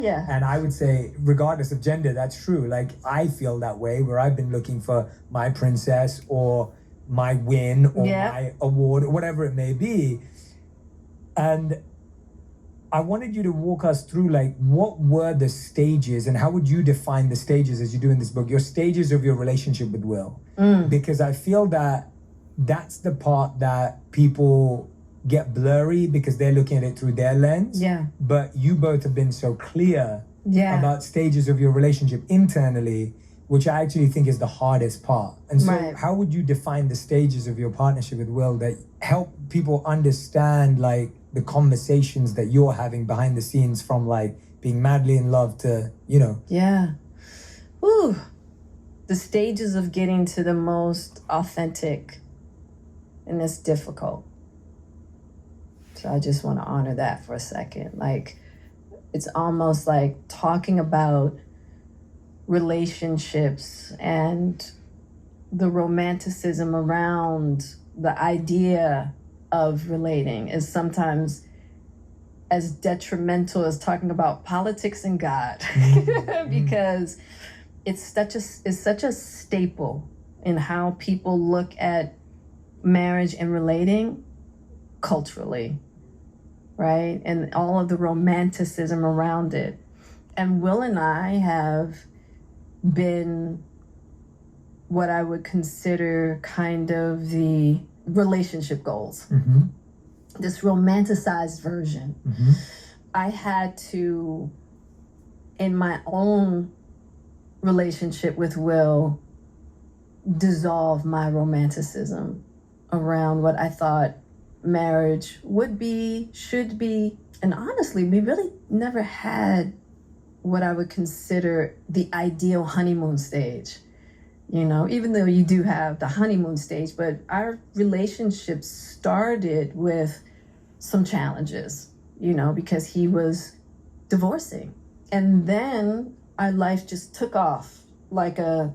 Yeah. And I would say, regardless of gender, that's true. Like, I feel that way, where I've been looking for my princess or my win or my award or whatever it may be. And I wanted you to walk us through, like, what were the stages and how would you define the stages as you do in this book, your stages of your relationship with Will? Because I feel that that's the part that people get blurry because they're looking at it through their lens. Yeah. But you both have been so clear Yeah. about stages of your relationship internally, which I actually think is the hardest part. And so Right. how would you define the stages of your partnership with Will that help people understand, like, the conversations that you're having behind the scenes, from like being madly in love to, you know? Yeah. Ooh. The stages of getting to the most authentic, and it's difficult. So I just want to honor that for a second. Like, it's almost like talking about relationships and the romanticism around the idea of relating is sometimes as detrimental as talking about politics and God. Because it's such a staple in how people look at marriage and relating culturally, right? And all of the romanticism around it. And Will and I have been what I would consider kind of the relationship goals. This romanticized version. I had to, in my own relationship with Will, dissolve my romanticism around what I thought marriage would be, should be. And honestly, we really never had what I would consider the ideal honeymoon stage. You know, even though you do have the honeymoon stage, but our relationship started with some challenges, you know, because he was divorcing. And then our life just took off like a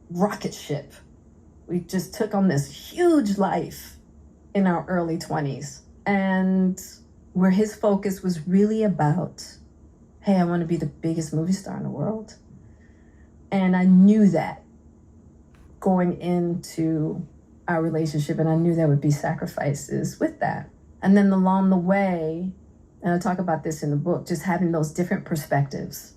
rocket ship. We just took on this huge life in our early 20s. And where his focus was really about, hey, I want to be the biggest movie star in the world. And I knew that going into our relationship, and I knew there would be sacrifices with that. And then along the way, and I talk about this in the book, just having those different perspectives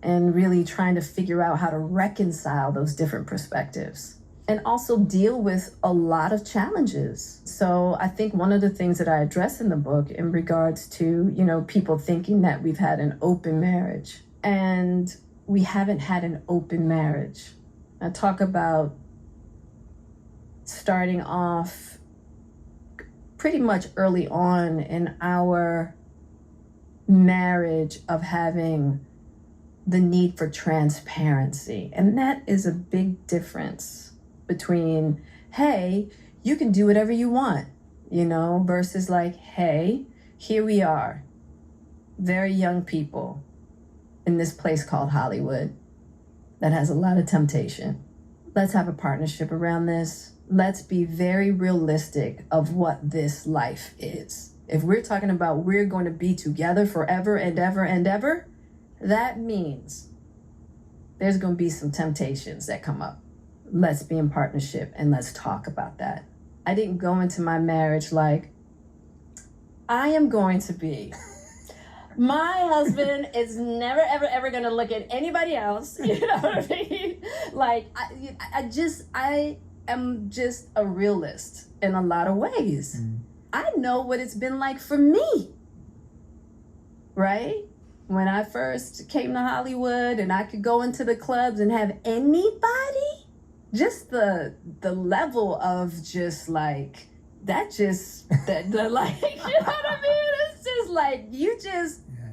and really trying to figure out how to reconcile those different perspectives and also deal with a lot of challenges. So I think one of the things that I address in the book in regards to, you know, people thinking that we've had an open marriage, and we haven't had an open marriage. I talk about starting off pretty much early on in our marriage of having the need for transparency. And that is a big difference between, hey, you can do whatever you want, you know, versus like, hey, here we are, very young people in this place called Hollywood that has a lot of temptation. Let's have a partnership around this. Let's be very realistic of what this life is. If we're talking about we're going to be together forever and ever and ever, that means there's going to be some temptations that come up. Let's be in partnership and let's talk about that. I didn't go into my marriage like, I am going to be my husband is never, ever, ever going to look at anybody else. You know what I mean? Like, I am just a realist in a lot of ways. I know what it's been like for me, right? When I first came to Hollywood and I could go into the clubs and have anybody, just the level of just like, like, you know what I mean? It's just like,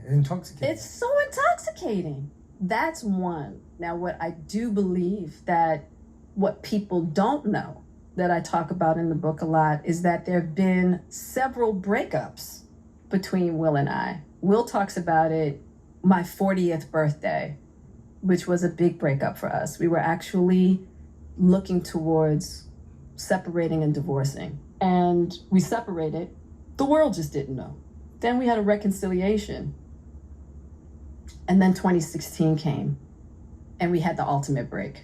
Intoxicating. It's so intoxicating. That's one. Now, what I do believe that what people don't know that I talk about in the book a lot is that there have been several breakups between Will and I. Will talks about it, my 40th birthday, which was a big breakup for us. We were actually looking towards separating and divorcing. And we separated. The world just didn't know. Then we had a reconciliation. And then 2016 came and we had the ultimate break.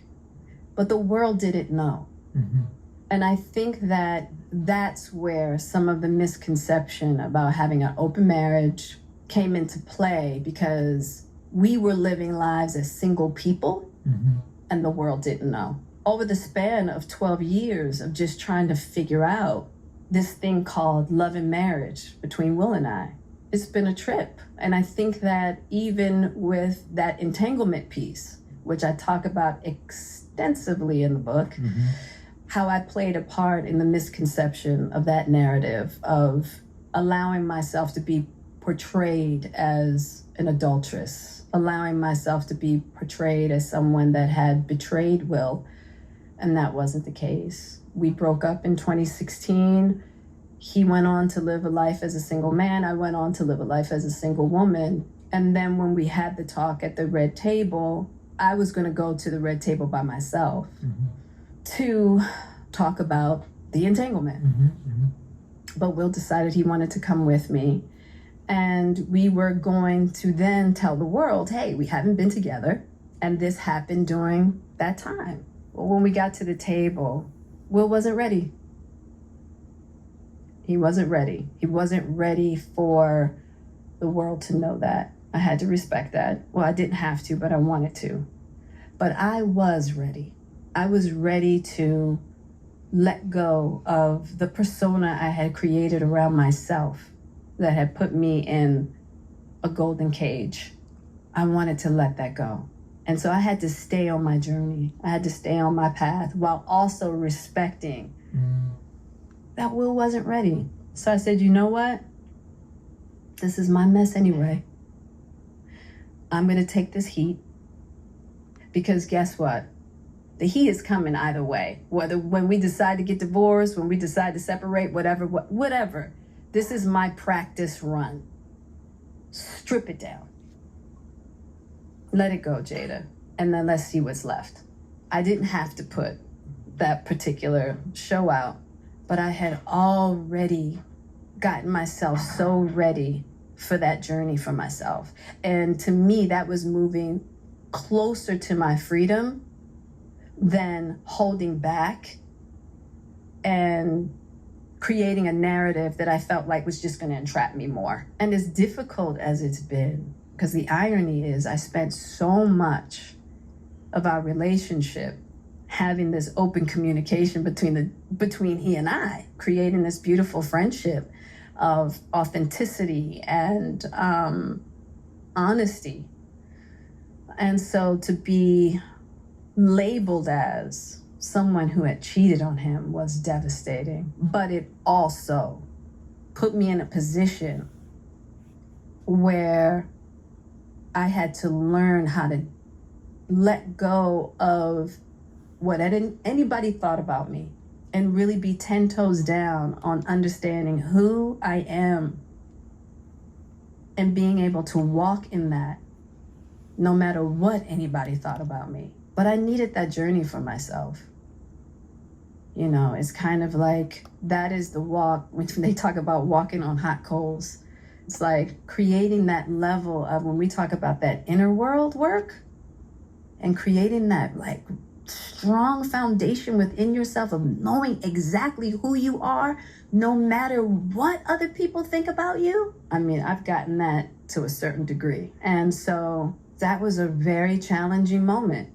But the world didn't know. Mm-hmm. And I think that that's where some of the misconception about having an open marriage came into play, because we were living lives as single people Mm-hmm. and the world didn't know. Over the span of 12 years of just trying to figure out this thing called love and marriage between Will and I, it's been a trip. And I think that even with that entanglement piece, which I talk about extensively in the book, Mm-hmm. how I played a part in the misconception of that narrative of allowing myself to be portrayed as an adulteress, allowing myself to be portrayed as someone that had betrayed Will, and that wasn't the case. We broke up in 2016. He went on to live a life as a single man. I went on to live a life as a single woman. And then when we had the talk at the red table, I was going to go to the red table by myself Mm-hmm. to talk about the entanglement. Mm-hmm. Mm-hmm. But Will decided he wanted to come with me. And we were going to then tell the world, hey, we haven't been together. And this happened during that time. Well, when we got to the table, Will wasn't ready. He wasn't ready. He wasn't ready for the world to know that. I had to respect that. Well, I didn't have to, but I wanted to. But I was ready. I was ready to let go of the persona I had created around myself that had put me in a golden cage. I wanted to let that go. And so I had to stay on my journey. I had to stay on my path while also respecting that Will wasn't ready. So I said, you know what? This is my mess anyway. I'm going to take this heat, because guess what? The heat is coming either way. Whether when we decide to get divorced, when we decide to separate, whatever. This is my practice run. Strip it down. Let it go, Jada. And then let's see what's left. I didn't have to put that particular show out, but I had already gotten myself so ready for that journey for myself. And to me, that was moving closer to my freedom than holding back and creating a narrative that I felt like was just going to entrap me more. And as difficult as it's been, because the irony is I spent so much of our relationship having this open communication between he and I, creating this beautiful friendship of authenticity and honesty. And so to be labeled as someone who had cheated on him was devastating. But it also put me in a position where I had to learn how to let go of what anybody thought about me and really be 10 toes down on understanding who I am and being able to walk in that no matter what anybody thought about me. But I needed that journey for myself. You know, it's kind of like that is the walk when they talk about walking on hot coals. It's like creating that level of when we talk about that inner world work and creating that like strong foundation within yourself of knowing exactly who you are, no matter what other people think about you. I mean, I've gotten that to a certain degree. And so that was a very challenging moment.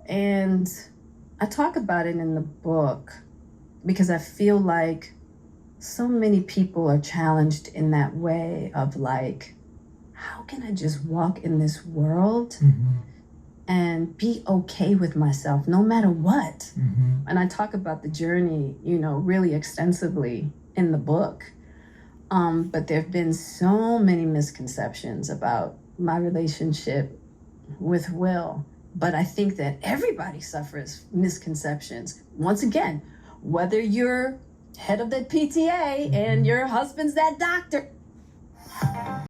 And I talk about it in the book because I feel like so many people are challenged in that way of like, how can I just walk in this world and be okay with myself no matter what? And I talk about the journey, you know, really extensively in the book. But there have been so many misconceptions about my relationship with Will. But I think that everybody suffers misconceptions. Once again, whether you're head of the PTA and your husband's that doctor,